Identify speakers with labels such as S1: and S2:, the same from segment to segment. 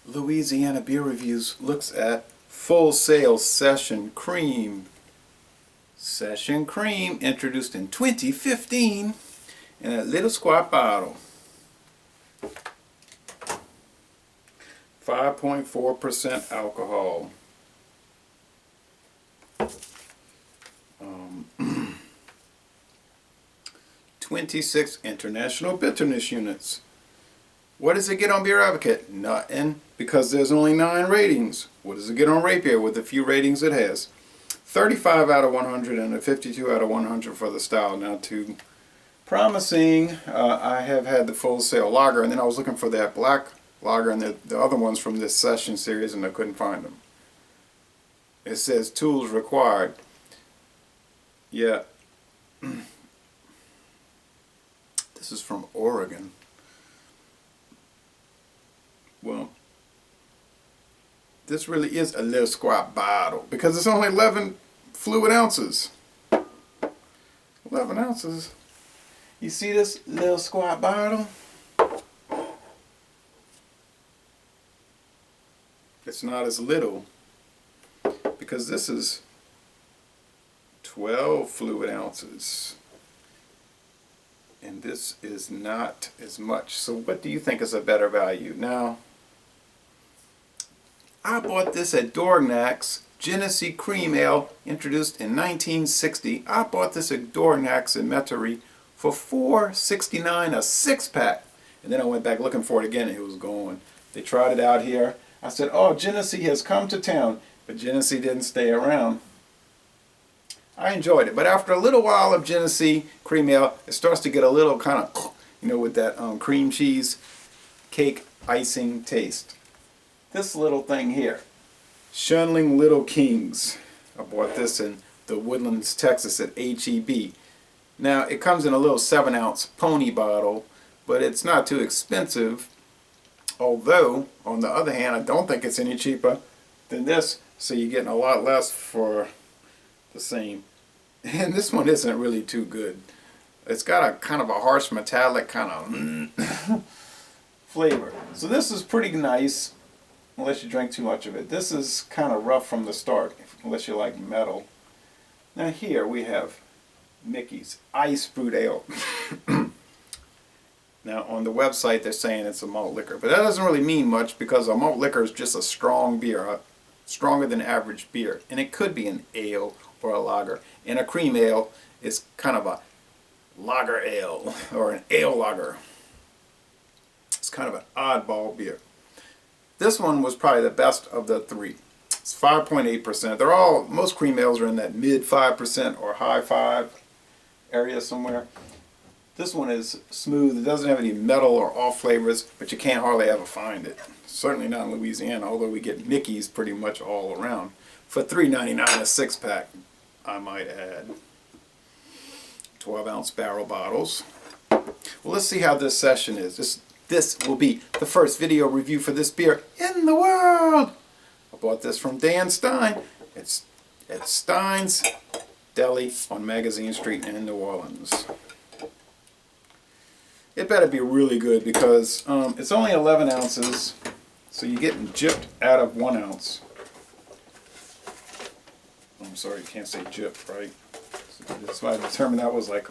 S1: Louisiana Beer Reviews looks at Full Sail Session Cream. Session Cream, introduced in 2015 in a little squat bottle. 5.4% alcohol. 26 international bitterness units. What does it get on Beer Advocate? Nothing, because there's only 9 ratings. What does it get on Rapier with the few ratings it has? 35 out of 100 and a 52 out of 100 for the style. Not too promising. I have had the Full Sail Lager, and then I was looking for that black lager and the other ones from this session series, and I couldn't find them. It says tools required. Yeah. This is from Oregon. Well, this really is a little squat bottle because it's only 11 fluid ounces. 11 ounces. You see this little squat bottle? It's not as little because this is 12 fluid ounces. And this is not as much. So what do you think is a better value? Now, I bought this at Dorgnac's Genesee Cream Ale, introduced in 1960. I bought this at Dorgnac's in Metairie for $4.69 a 6-pack. And then I went back looking for it again, and it was gone. They tried it out here. I said, oh, Genesee has come to town. But Genesee didn't stay around. I enjoyed it, but after a little while of Genesee Cream Ale, it starts to get a little kind of, with that cream cheese cake icing taste. This little thing here, Shunling Little Kings. I bought this in the Woodlands, Texas at HEB. Now, it comes in a little 7-ounce pony bottle, but it's not too expensive. Although, on the other hand, I don't think it's any cheaper than this, so you're getting a lot less for the same. And this one isn't really too good. It's got a kind of a harsh metallic kind of flavor. So this is pretty nice unless you drink too much of it. This is kind of rough from the start unless you like metal. Now here we have Mickey's Ice Brewed Ale. Now on the website they're saying it's a malt liquor, but that doesn't really mean much because a malt liquor is just a strong beer, stronger than average beer, and it could be an ale or a lager. And a cream ale is kind of a lager ale or an ale lager. It's kind of an oddball beer. This one was probably the best of the 3. It's 5.8%. They're all, most cream ales are in that mid 5% or high 5 area somewhere. This one is smooth. It doesn't have any metal or off flavors, but you can't hardly ever find it. Certainly not in Louisiana, although we get Mickey's pretty much all around. For $3.99 a 6-pack, I might add. 12-ounce barrel bottles. Well, let's see how this session is. This will be the first video review for this beer in the world. I bought this from Dan Stein. It's at Stein's Deli on Magazine Street in New Orleans. It better be really good because it's only 11 ounces, so you're getting gypped out of 1 ounce. I'm sorry, you can't say gypped, right? So that's why I determined that was like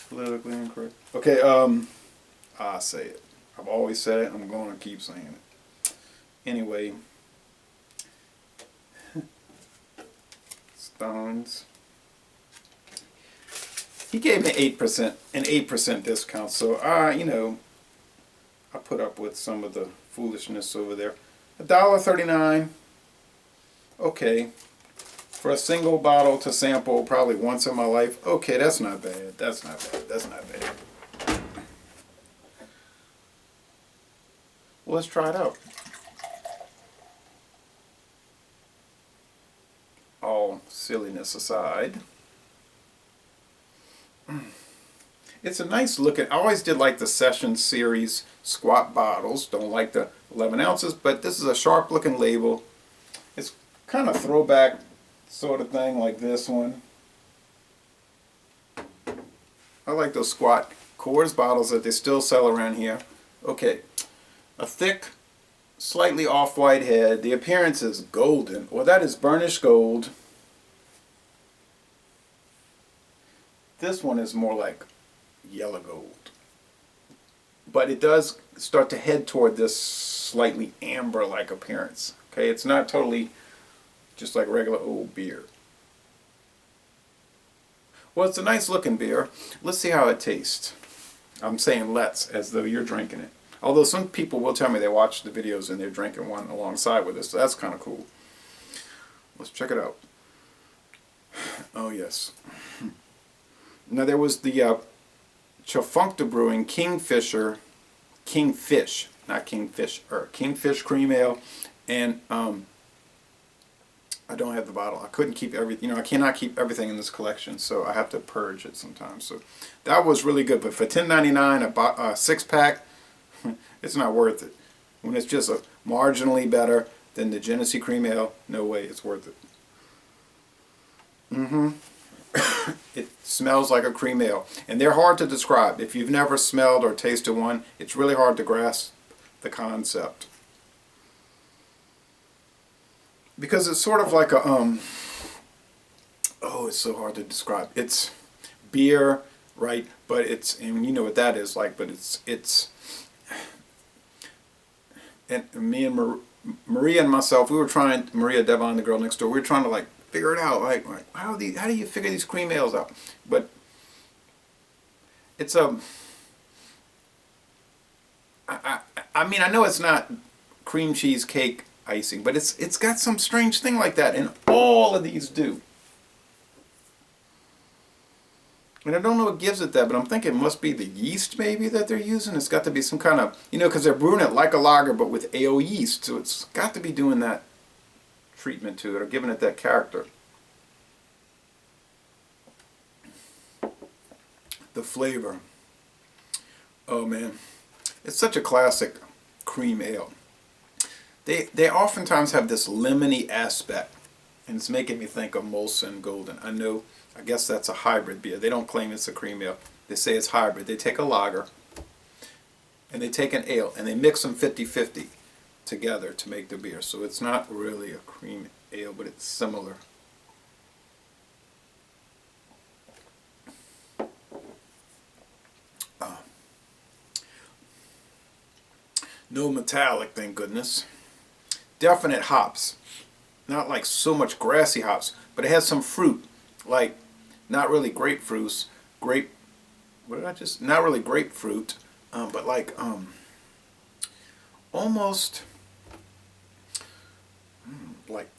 S1: politically incorrect. Okay, I say it. I've always said it, I'm going to keep saying it. Anyway, Stones. He gave me an 8% discount, so I put up with some of the foolishness over there. $1.39. Okay. For a single bottle to sample probably once in my life, okay, that's not bad. That's not bad. That's not bad. Well, let's try it out. All silliness aside, it's a nice looking. I always did like the Session Series squat bottles. Don't like the 11 ounces, but this is a sharp looking label. It's kind of throwback sort of thing like this one. I like those squat Coors bottles that they still sell around here. Okay, a thick slightly off-white head. The appearance is golden. Well, that is burnished gold. This one is more like yellow gold. But it does start to head toward this slightly amber-like appearance. Okay, it's not totally just like regular old beer. Well, it's a nice looking beer. Let's see how it tastes. I'm saying let's, as though you're drinking it. Although some people will tell me they watch the videos and they're drinking one alongside with us, so that's kind of cool. Let's check it out. Oh yes. Now there was the Chafuncta Brewing Kingfish, not Kingfish, Kingfish Cream Ale, and I don't have the bottle. I couldn't keep everything. I cannot keep everything in this collection, so I have to purge it sometimes. So that was really good. But for $10.99 a 6-pack, it's not worth it. When it's just a marginally better than the Genesee Cream Ale, no way it's worth it. It smells like a cream ale, and they're hard to describe. If you've never smelled or tasted one, it's really hard to grasp the concept. Because it's sort of like a, oh, it's so hard to describe. It's beer, right? But it's, and you know what that is like, but it's, and me and Maria and myself, we were trying, Maria Devon, the girl next door, we were trying to like figure it out, like how do you figure these cream ales out? But it's a, I mean, I know it's not cream cheese cake icing, but it's got some strange thing like that, and all of these do. And I don't know what gives it that, but I'm thinking it must be the yeast maybe that they're using. It's got to be some kind of, because they're brewing it like a lager but with ale yeast, so it's got to be doing that treatment to it or giving it that character. The flavor, oh man, it's such a classic cream ale. They oftentimes have this lemony aspect, and it's making me think of Molson Golden. I guess that's a hybrid beer. They don't claim it's a cream ale. They say it's hybrid. They take a lager and they take an ale and they mix them 50-50 together to make the beer. So it's not really a cream ale, but it's similar. No metallic, thank goodness. Definite hops. Not like so much grassy hops, but it has some fruit, like not really grapefruit, not really grapefruit, but like almost like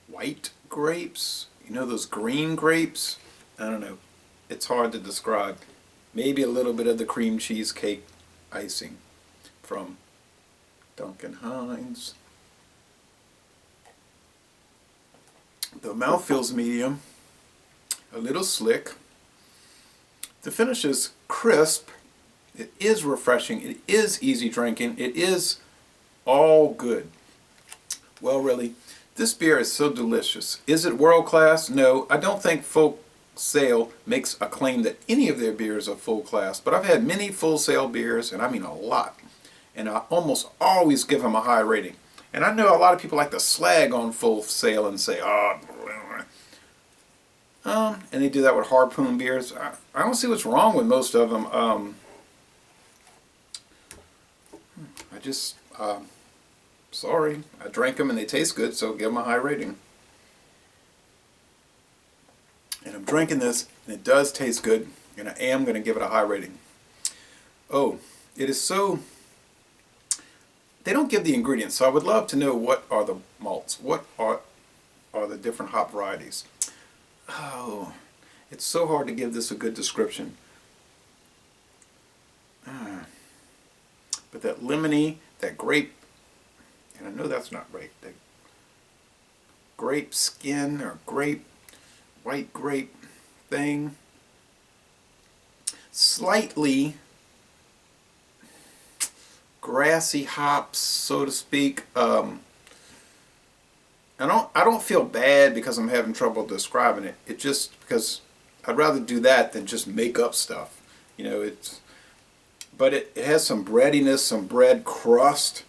S1: white grapes, those green grapes? I don't know. It's hard to describe. Maybe a little bit of the cream cheesecake icing from Duncan Hines. The mouthfeel's medium, a little slick. The finish is crisp. It is refreshing. It is easy drinking. It is all good. Well, really, this beer is so delicious. Is it world class? No, I don't think Full Sail makes a claim that any of their beers are full class, but I've had many Full Sail beers, and I mean a lot, and I almost always give them a high rating. And I know a lot of people like to slag on Full Sail and say, and they do that with Harpoon beers. I don't see what's wrong with most of them. Sorry, I drank them and they taste good, so give them a high rating. And I'm drinking this, and it does taste good, and I am going to give it a high rating. Oh, it is so... They don't give the ingredients, so I would love to know what are the malts, what are the different hop varieties. Oh, it's so hard to give this a good description. But that lemony, that grape, and I know that's not right, that grape skin or white grape thing, slightly grassy hops, so to speak. I don't feel bad because I'm having trouble describing it. It just because I'd rather do that than just make up stuff. But it has some breadiness, some bread crust.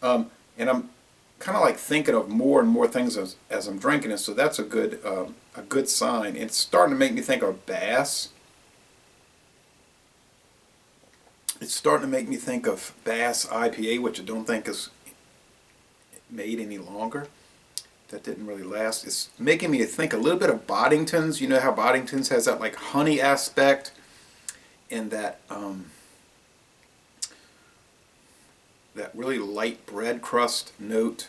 S1: And I'm kind of like thinking of more and more things as I'm drinking it, so that's a good sign. It's starting to make me think of Bass. It's starting to make me think of Bass IPA, which I don't think is made any longer. That didn't really last. It's making me think a little bit of Boddington's. You know how Boddington's has that like honey aspect and that that really light bread crust note,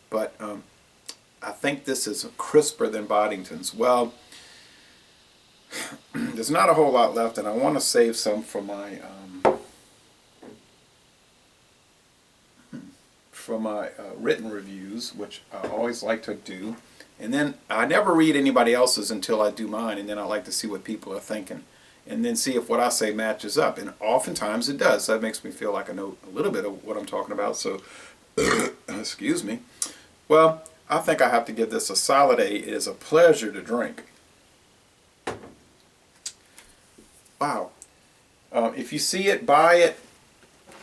S1: but I think this is crisper than Boddington's. Well, there's not a whole lot left, and I want to save some for my written reviews, which I always like to do. And then I never read anybody else's until I do mine, and then I like to see what people are thinking, and then see if what I say matches up. And oftentimes it does. That makes me feel like I know a little bit of what I'm talking about. So, excuse me. Well, I think I have to give this a solid A. It is a pleasure to drink. Wow. If you see it, buy it,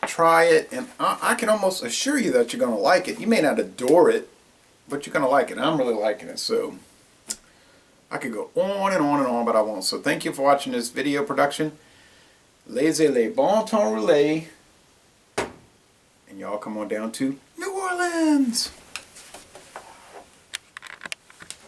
S1: try it, and I can almost assure you that you're going to like it. You may not adore it, but you're going to like it. I'm really liking it, so I could go on and on and on, but I won't. So thank you for watching this video production. Laissez les bon temps rouler, and y'all come on down to New Orleans.